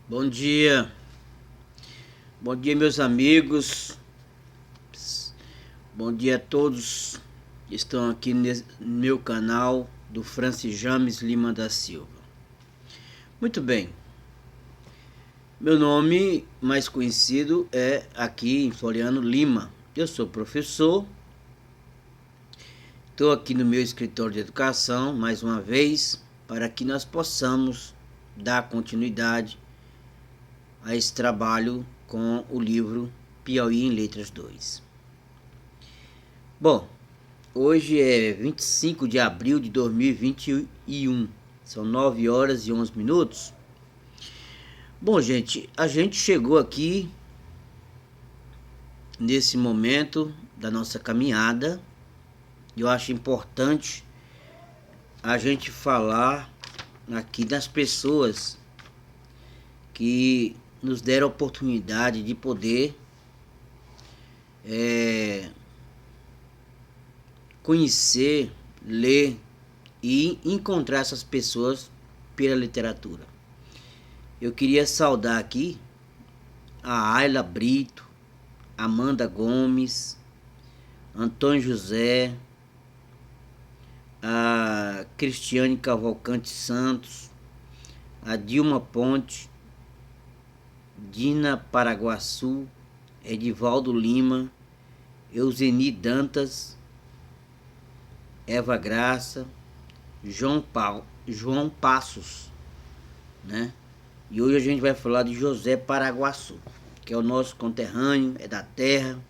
Bom dia, meus amigos. Bom dia a todos que estão aqui no meu canal do Francis James Lima da Silva. Muito bem, meu nome mais conhecido é aqui em Floriano Lima. Eu sou professor, estou aqui no meu escritório de educação mais uma vez para que nós possamos dar continuidade a esse trabalho com o livro Piauí em Letras 2. Bom, hoje é 25 de abril de 2021, são 9 horas e 11 minutos. Bom, gente, a gente chegou aqui nesse momento da nossa caminhada e eu acho importante a gente falar aqui das pessoas que nos deram a oportunidade de poder conhecer, ler e encontrar essas pessoas pela literatura. Eu queria saudar aqui a Ayla Brito, Amanda Gomes, Antônio José, a Cristiane Cavalcante Santos, a Dilma Ponte, Dina Paraguaçu, Edivaldo Lima, Euseni Dantas, Eva Graça, João Passos, né? E hoje a gente vai falar de José Paraguaçu, que é o nosso conterrâneo, é da terra.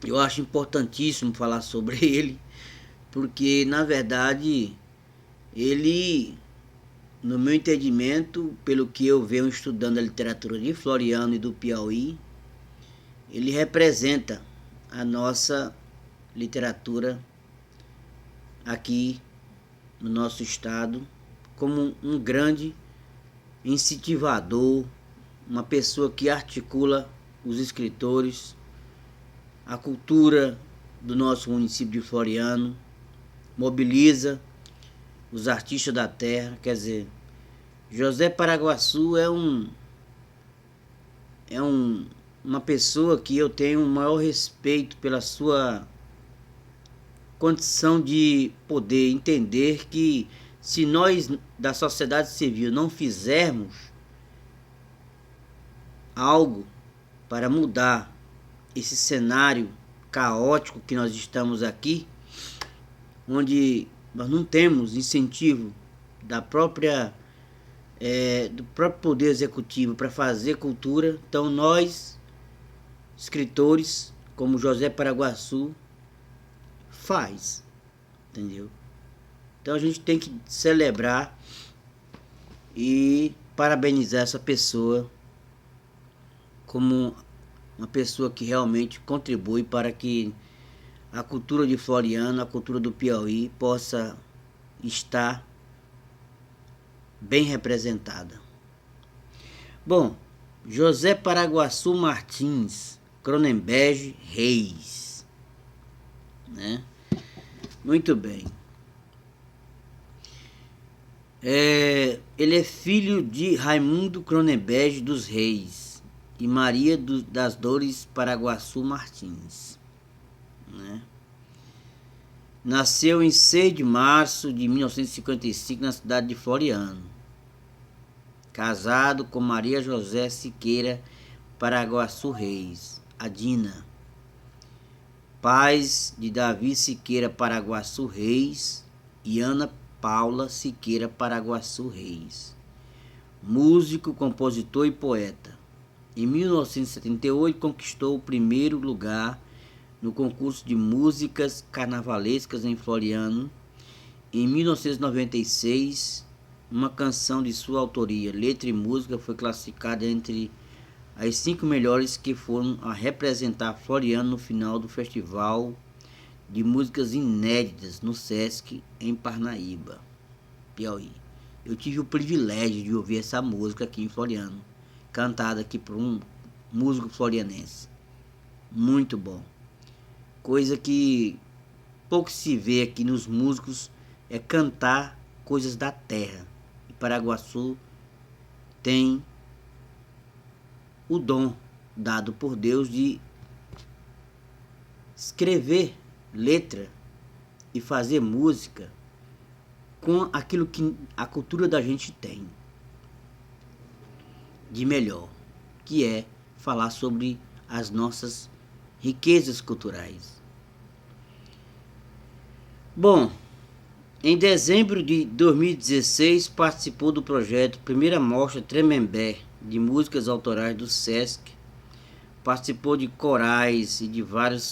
Eu acho importantíssimo falar sobre ele, porque na verdade ele, no meu entendimento, pelo que eu venho estudando a literatura de Floriano e do Piauí, ele representa a nossa literatura aqui no nosso estado como um grande incentivador, uma pessoa que articula os escritores, a cultura do nosso município de Floriano, mobiliza os artistas da terra. Quer dizer, José Paraguaçu é uma pessoa que eu tenho o maior respeito pela sua condição de poder entender que se nós da sociedade civil não fizermos algo para mudar esse cenário caótico que nós estamos aqui, onde nós não temos incentivo da própria do próprio poder executivo para fazer cultura, então nós, escritores como José Paraguaçu, faz, entendeu? Então a gente tem que celebrar e parabenizar essa pessoa como uma pessoa que realmente contribui para que a cultura de Floriano, a cultura do Piauí possa estar bem representada. Bom, José Paraguaçu Martins Cronenberg Reis, né? Muito bem. Ele é filho de Raimundo Cronenberg dos Reis e Maria das Dores Paraguaçu Martins, né? Nasceu em 6 de março de 1955 na cidade de Floriano. Casado com Maria José Siqueira Paraguaçu Reis, a Dina. Pais de Davi Siqueira Paraguaçu Reis e Ana Paula Siqueira Paraguaçu Reis. Músico, compositor e poeta. Em 1978 conquistou o primeiro lugar no concurso de músicas carnavalescas em Floriano. Em 1996, uma canção de sua autoria, letra e música, foi classificada entre as 5 melhores que foram a representar Floriano no final do Festival de Músicas Inéditas no Sesc em Parnaíba, Piauí. Eu tive o privilégio de ouvir essa música aqui em Floriano, cantada aqui por um músico florianense. Muito bom. Coisa que pouco se vê aqui nos músicos é cantar coisas da terra. E Paraguaçu tem o dom dado por Deus de escrever letra e fazer música com aquilo que a cultura da gente tem de melhor, que é falar sobre as nossas riquezas culturais. Bom, em dezembro de 2016 participou do projeto Primeira Mostra Tremembé de músicas autorais do Sesc. Participou de corais e de vários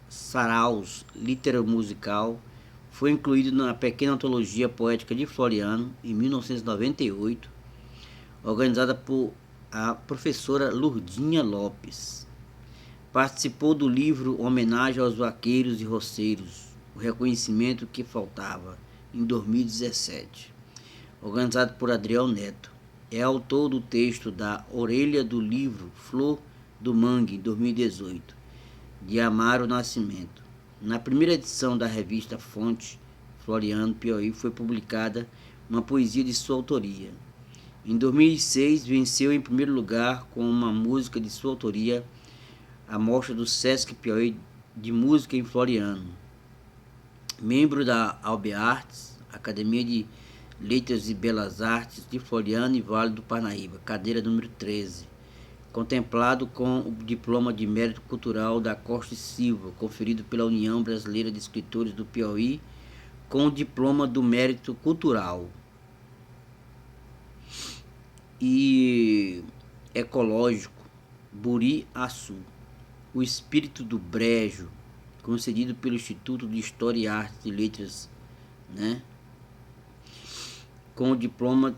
saraus literato-musical. Foi incluído na pequena antologia poética de Floriano em 1998, organizada por a professora Lurdinha Lopes. Participou do livro Homenagem aos Vaqueiros e Roceiros, o reconhecimento que faltava, em 2017, organizado por Adriel Neto. É autor do texto da orelha do livro Flor do Mangue, 2018, de Amaro Nascimento. Na primeira edição da revista Fonte, Floriano, Piauí, foi publicada uma poesia de sua autoria. Em 2006, venceu em primeiro lugar com uma música de sua autoria a mostra do Sesc Piauí de Música em Floriano. Membro da Albeartes, Academia de Letras e Belas Artes de Floriano e Vale do Parnaíba, cadeira número 13. Contemplado com o Diploma de Mérito Cultural da Costa e Silva, conferido pela União Brasileira de Escritores do Piauí, com o Diploma do Mérito Cultural e Ecológico Buri-Açu, o Espírito do Brejo, concedido pelo Instituto de História e Artes e Letras, com o Diploma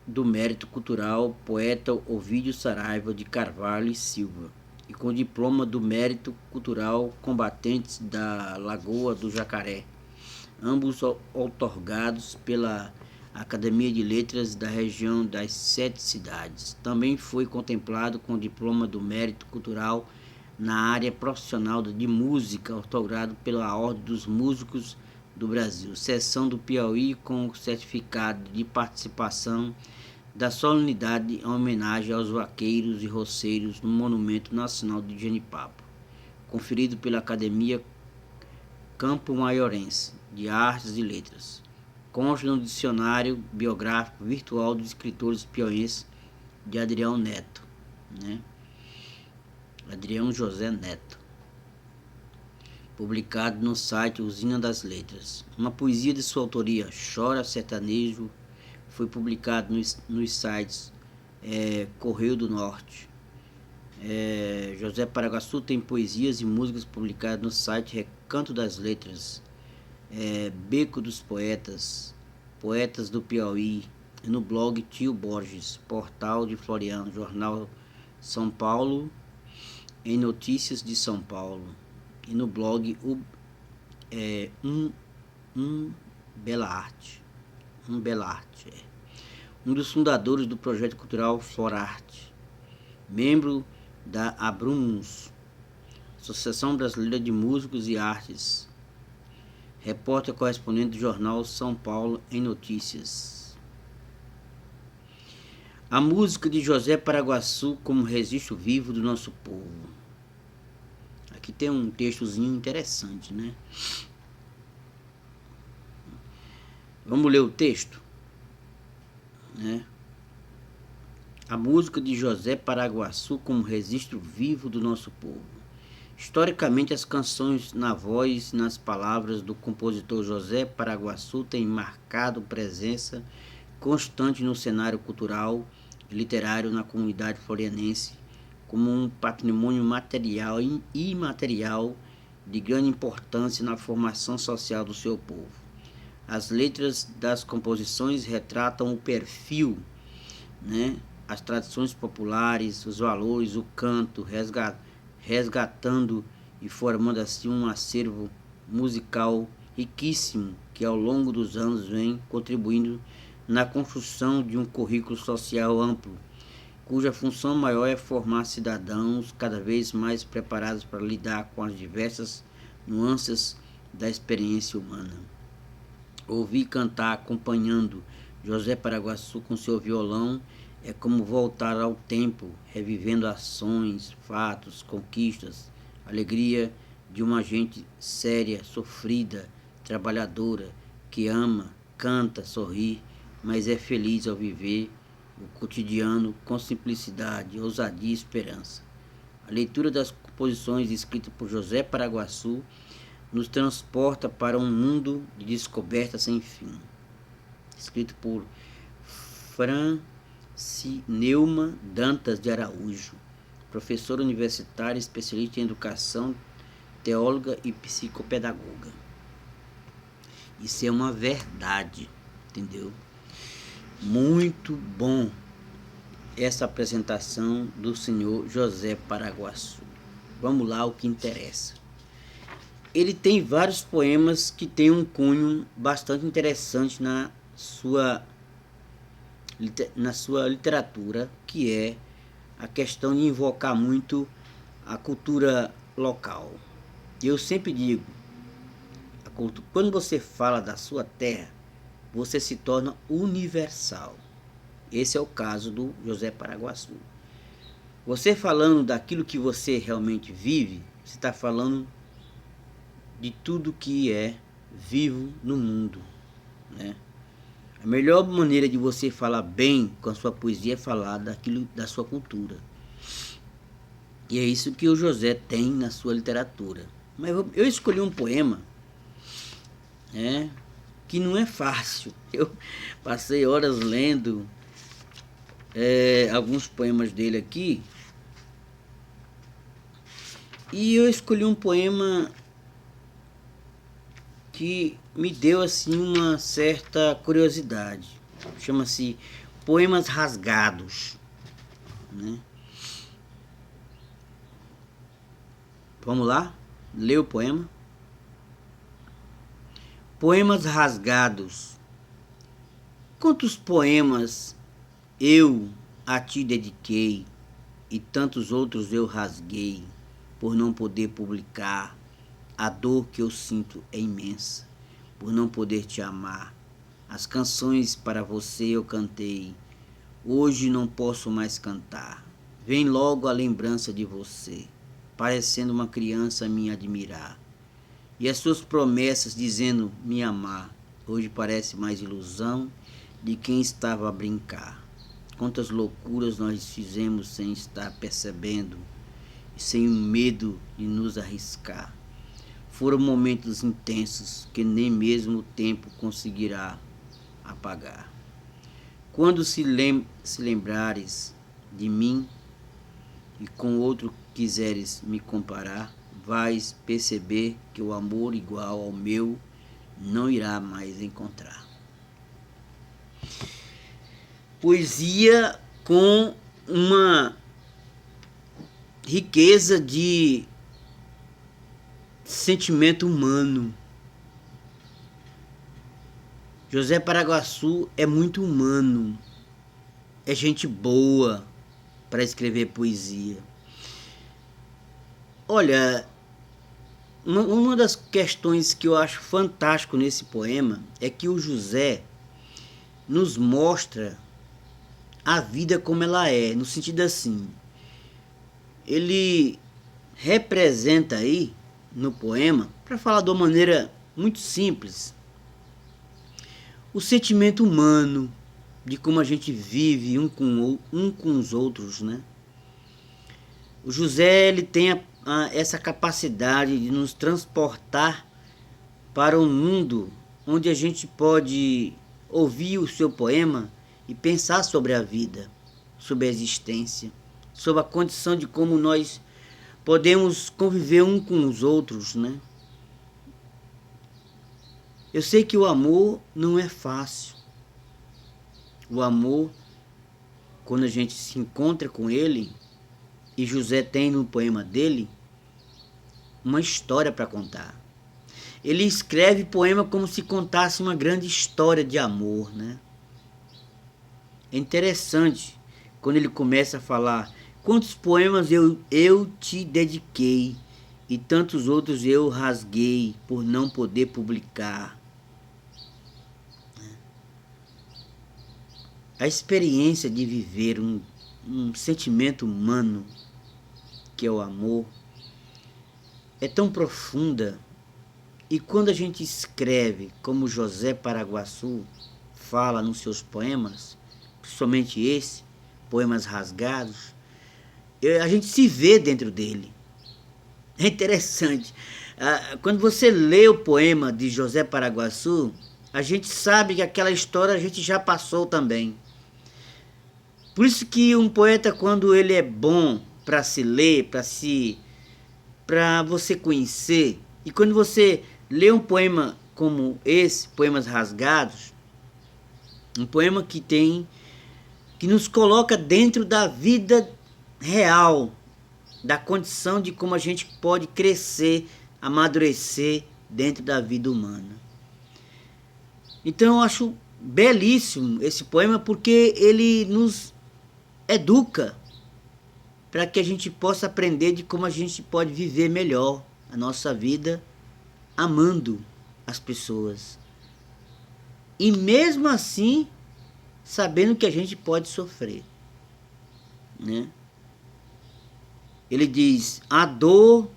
do Mérito Cultural Poeta Ovídio Saraiva de Carvalho e Silva, e com o Diploma do Mérito Cultural Combatentes da Lagoa do Jacaré, ambos outorgados pela Academia de Letras da região das 7 cidades. Também foi contemplado com o Diploma do Mérito Cultural na área profissional de música, outorgado pela Ordem dos Músicos do Brasil, seção do Piauí, com o certificado de participação da solenidade em homenagem aos vaqueiros e roceiros no Monumento Nacional de Genipapo, conferido pela Academia Campo Maiorense de Artes e Letras. Consta no Dicionário Biográfico Virtual dos Escritores Piauienses de Adrião Neto, Adrião José Neto, publicado no site Usina das Letras. Uma poesia de sua autoria, Chora Sertanejo, foi publicado nos sites Correio do Norte. José Paraguaçu tem poesias e músicas publicadas no site Recanto das Letras, Beco dos Poetas, Poetas do Piauí, e no blog Tio Borges, Portal de Floriano, Jornal São Paulo, em Notícias de São Paulo, e no blog Bela Arte. Um dos fundadores do projeto cultural Florarte, membro da Abrumos, Associação Brasileira de Músicos e Artes, repórter correspondente do jornal São Paulo em Notícias. A música de José Paraguaçu como registro vivo do nosso povo. Aqui tem um textozinho interessante, Vamos ler o texto, A música de José Paraguaçu como registro vivo do nosso povo. Historicamente, as canções na voz e nas palavras do compositor José Paraguaçu têm marcado presença constante no cenário cultural e literário na comunidade florianense, como um patrimônio material e imaterial de grande importância na formação social do seu povo. As letras das composições retratam o perfil, as tradições populares, os valores, o canto, resgatando e formando assim um acervo musical riquíssimo que ao longo dos anos vem contribuindo na construção de um currículo social amplo, cuja função maior é formar cidadãos cada vez mais preparados para lidar com as diversas nuances da experiência humana. Ouvir cantar acompanhando José Paraguaçu com seu violão é como voltar ao tempo, revivendo ações, fatos, conquistas, alegria de uma gente séria, sofrida, trabalhadora, que ama, canta, sorri, mas é feliz ao viver o cotidiano com simplicidade, ousadia e esperança. A leitura das composições escritas por José Paraguaçu nos transporta para um mundo de descoberta sem fim. Escrito por Francineuma Dantas de Araújo, professora universitária, especialista em educação, teóloga e psicopedagoga. Isso é uma verdade, entendeu? Muito bom essa apresentação do senhor José Paraguaçu. Vamos lá, o que interessa. Ele tem vários poemas que têm um cunho bastante interessante na sua literatura, que é a questão de invocar muito a cultura local. Eu sempre digo, quando você fala da sua terra, você se torna universal. Esse é o caso do José Paraguaçu. Você falando daquilo que você realmente vive, você está falando de tudo que é vivo no mundo, né? A melhor maneira de você falar bem com a sua poesia é falar daquilo da sua cultura. E é isso que o José tem na sua literatura. Mas eu escolhi um poema, né, que não é fácil. Eu passei horas lendo alguns poemas dele aqui. E eu escolhi um poema que me deu assim uma certa curiosidade. Chama-se Poemas Rasgados, né? Vamos lá? Ler o poema. Poemas rasgados. Quantos poemas eu a ti dediquei e tantos outros eu rasguei por não poder publicar. A dor que eu sinto é imensa por não poder te amar. As canções para você eu cantei, hoje não posso mais cantar. Vem logo a lembrança de você, parecendo uma criança a me admirar. E as suas promessas dizendo me amar, hoje parece mais ilusão de quem estava a brincar. Quantas loucuras nós fizemos sem estar percebendo e sem o medo de nos arriscar. Foram momentos intensos que nem mesmo o tempo conseguirá apagar. Quando se lembrares de mim e com outro quiseres me comparar, vais perceber que o amor igual ao meu não irá mais encontrar. Poesia com uma riqueza de sentimento humano. José Paraguaçu é muito humano, é gente boa para escrever poesia. Olha, uma das questões que eu acho fantástico nesse poema é que o José nos mostra a vida como ela é, no sentido assim, ele representa aí no poema, para falar de uma maneira muito simples, o sentimento humano de como a gente vive um com os outros, né? O José ele tem essa capacidade de nos transportar para um mundo onde a gente pode ouvir o seu poema e pensar sobre a vida, sobre a existência, sobre a condição de como nós podemos conviver um com os outros, né? Eu sei que o amor não é fácil. O amor, quando a gente se encontra com ele, e José tem no poema dele uma história para contar. Ele escreve poema como se contasse uma grande história de amor, né? É interessante quando ele começa a falar: quantos poemas eu te dediquei e tantos outros eu rasguei por não poder publicar. a experiência de viver um sentimento humano, que é o amor, é tão profunda. E quando a gente escreve, como José Paraguaçu fala nos seus poemas, principalmente esse, Poemas Rasgados, a gente se vê dentro dele. É interessante. Quando você lê o poema de José Paraguaçu, a gente sabe que aquela história a gente já passou também. Por isso que um poeta, quando ele é bom para se ler, para você conhecer, e quando você lê um poema como esse, Poemas Rasgados, um poema que nos coloca dentro da vida real, da condição de como a gente pode crescer, amadurecer dentro da vida humana. Então eu acho belíssimo esse poema, porque ele nos educa para que a gente possa aprender de como a gente pode viver melhor a nossa vida amando as pessoas. E mesmo assim, sabendo que a gente pode sofrer, né? Ele diz: a dor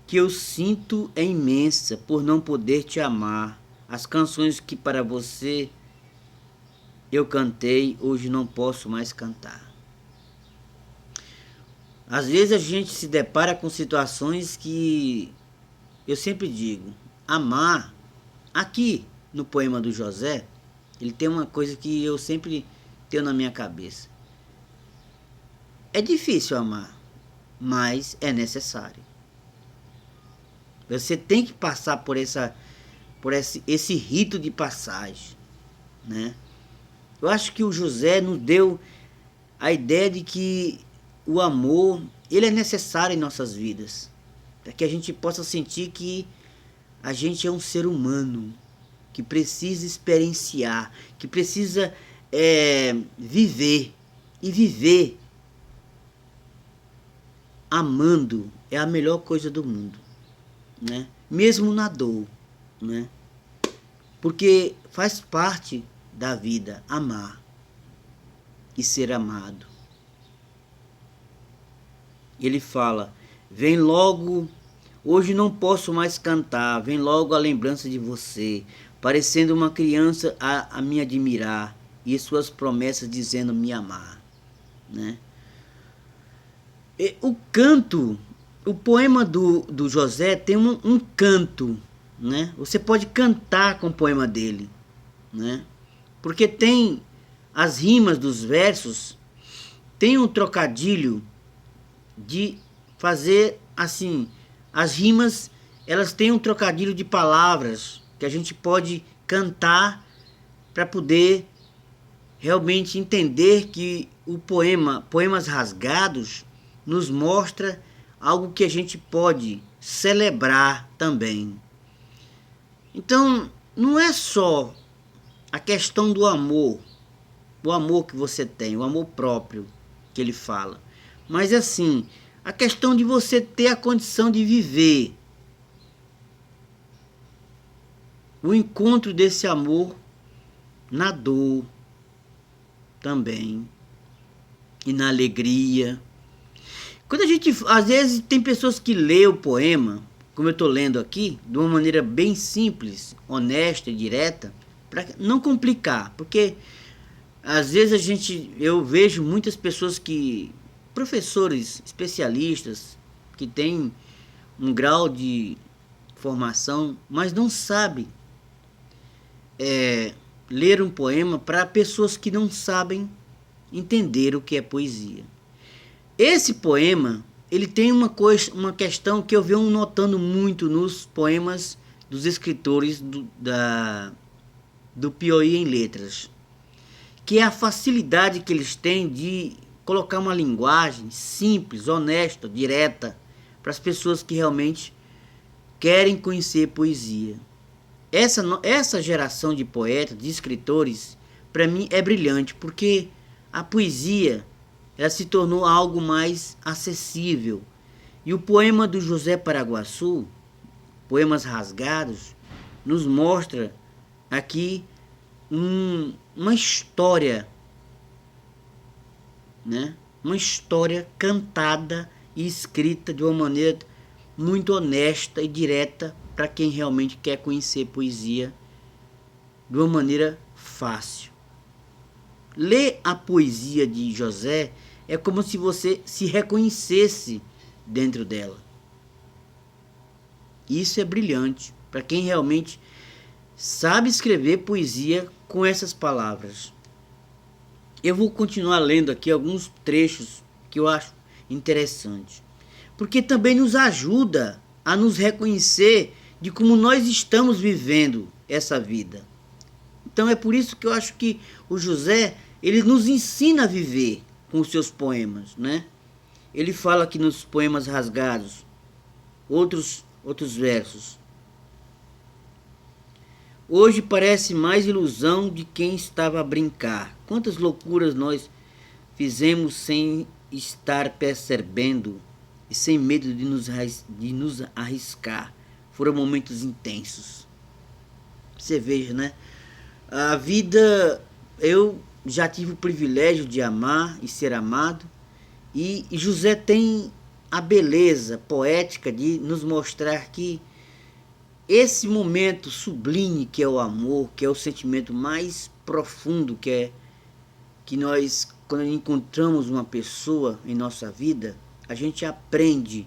que eu sinto é imensa por não poder te amar. As canções que para você eu cantei, hoje não posso mais cantar. Às vezes a gente se depara com situações que eu sempre digo, amar, aqui no poema do José, ele tem uma coisa que eu sempre tenho na minha cabeça. É difícil amar, mas é necessário. Você tem que passar por esse rito de passagem, né? Eu acho que o José nos deu a ideia de que o amor, ele é necessário em nossas vidas, para que a gente possa sentir que a gente é um ser humano, que precisa experienciar, que precisa viver. E viver amando é a melhor coisa do mundo, né? Mesmo na dor, né? Porque faz parte da vida amar e ser amado. Ele fala: vem logo, hoje não posso mais cantar, vem logo a lembrança de você, parecendo uma criança a me admirar, e suas promessas dizendo me amar, né? E o canto, o poema do José tem um canto, né? Você pode cantar com o poema dele, né? Porque tem as rimas dos versos, tem um trocadilho de fazer assim, as rimas, elas têm um trocadilho de palavras que a gente pode cantar para poder realmente entender que o poema Poemas Rasgados nos mostra algo que a gente pode celebrar também. Então, não é só a questão do amor, o amor que você tem, o amor próprio que ele fala, mas assim, a questão de você ter a condição de viver o encontro desse amor na dor também e na alegria. Quando a gente, às vezes tem pessoas que lê o poema, como eu estou lendo aqui, de uma maneira bem simples, honesta e direta, para não complicar, porque às vezes eu vejo muitas pessoas professores, especialistas, que têm um grau de formação, mas não sabem ler um poema para pessoas que não sabem entender o que é poesia. Esse poema, ele tem uma questão que eu venho notando muito nos poemas dos escritores do Piauí em Letras, que é a facilidade que eles têm de colocar uma linguagem simples, honesta, direta, para as pessoas que realmente querem conhecer poesia. Essa geração de poetas, de escritores, para mim é brilhante, porque a poesia ela se tornou algo mais acessível. E o poema do José Paraguaçu, Poemas Rasgados, nos mostra aqui uma história né? Uma história cantada e escrita de uma maneira muito honesta e direta para quem realmente quer conhecer poesia de uma maneira fácil. Ler a poesia de José é como se você se reconhecesse dentro dela. Isso é brilhante para quem realmente sabe escrever poesia com essas palavras. Eu vou continuar lendo aqui alguns trechos que eu acho interessante, porque também nos ajuda a nos reconhecer de como nós estamos vivendo essa vida. Então é por isso que eu acho que o José, ele nos ensina a viver com os seus poemas, né? Ele fala aqui nos poemas rasgados, outros versos. Hoje parece mais ilusão de quem estava a brincar. Quantas loucuras nós fizemos sem estar percebendo e sem medo de nos arriscar. Foram momentos intensos. Você veja, né? A vida, eu já tive o privilégio de amar e ser amado, e José tem a beleza poética de nos mostrar que esse momento sublime que é o amor, que é o sentimento mais profundo que nós, quando encontramos uma pessoa em nossa vida, a gente aprende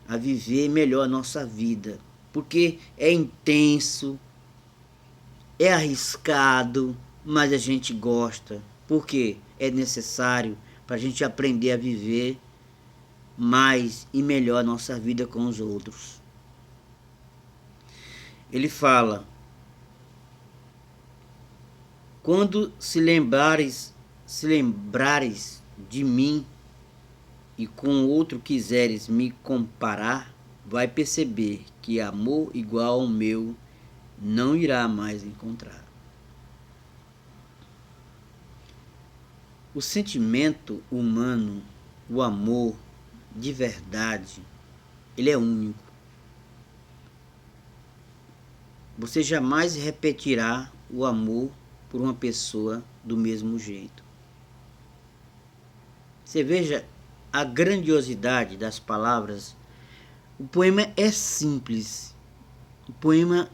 a viver melhor a nossa vida, porque é intenso, é arriscado, mas a gente gosta, porque é necessário para a gente aprender a viver mais e melhor a nossa vida com os outros. Ele fala: quando se lembrares de mim e com outro quiseres me comparar, vai perceber que amor igual ao meu não irá mais encontrar. O sentimento humano, o amor de verdade, ele é único. Você jamais repetirá o amor por uma pessoa do mesmo jeito. Você veja a grandiosidade das palavras. O poema é simples. O poema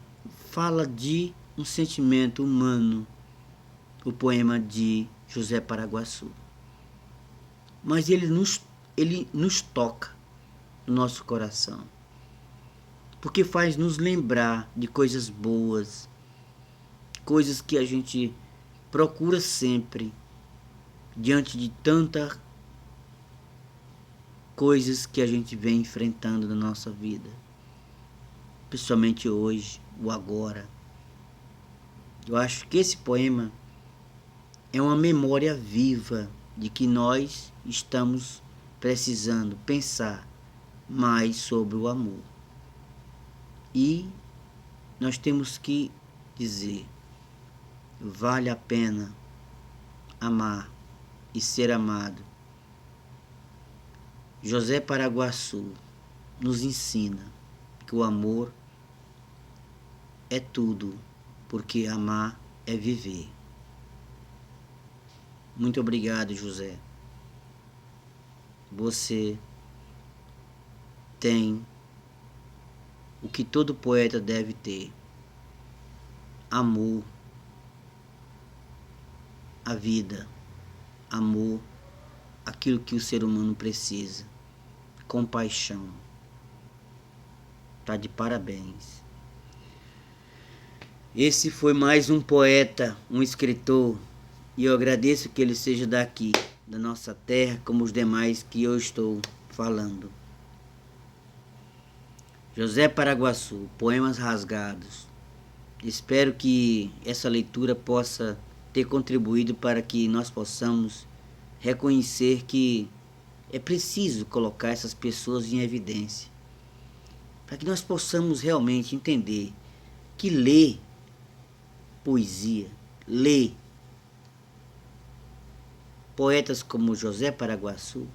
fala de um sentimento humano. O poema de José Paraguaçu. Mas ele nos toca no nosso coração. Porque faz nos lembrar de coisas boas, coisas que a gente procura sempre, diante de tantas coisas que a gente vem enfrentando na nossa vida, principalmente hoje, o agora. Eu acho que esse poema é uma memória viva de que nós estamos precisando pensar mais sobre o amor. E nós temos que dizer: vale a pena amar e ser amado. José Paraguaçu nos ensina que o amor é tudo, porque amar é viver. Muito obrigado, José. Você tem o que todo poeta deve ter: amor à vida, amor àquilo que o ser humano precisa, compaixão. Tá de parabéns. Esse foi mais um poeta, um escritor, e eu agradeço que ele seja daqui, da nossa terra, como os demais que eu estou falando. José Paraguaçu, Poemas Rasgados. Espero que essa leitura possa ter contribuído para que nós possamos reconhecer que é preciso colocar essas pessoas em evidência, para que nós possamos realmente entender que ler poesia, ler poetas como José Paraguaçu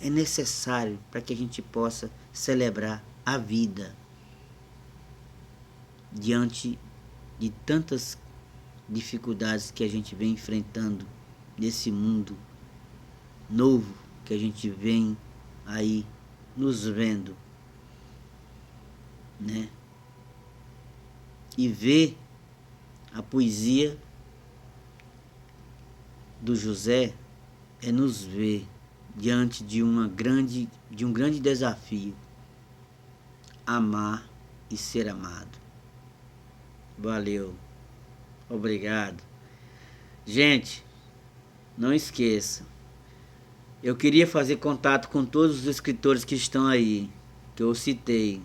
é necessário para que a gente possa celebrar a vida diante de tantas dificuldades que a gente vem enfrentando nesse mundo novo que a gente vem aí nos vendo, né? E ver a poesia do José é nos ver diante de um grande desafio: amar e ser amado. Valeu, obrigado. Gente, não esqueça, eu queria fazer contato com todos os escritores que estão aí, que eu citei.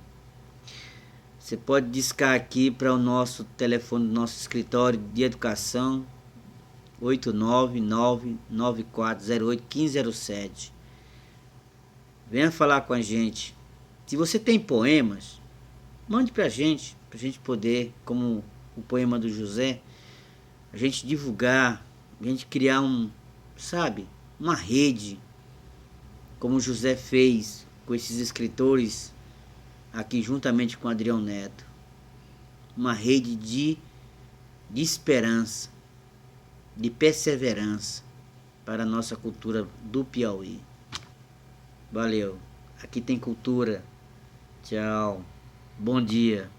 Você pode discar aqui para o nosso telefone do nosso escritório de educação, 899-9408-1507. Venha falar com a gente. Se você tem poemas, mande pra gente poder, como o poema do José, a gente divulgar, a gente criar uma rede, como o José fez com esses escritores aqui juntamente com Adrião Neto. Uma rede de esperança, de perseverança para a nossa cultura do Piauí. Valeu. Aqui tem cultura. Tchau. Bom dia.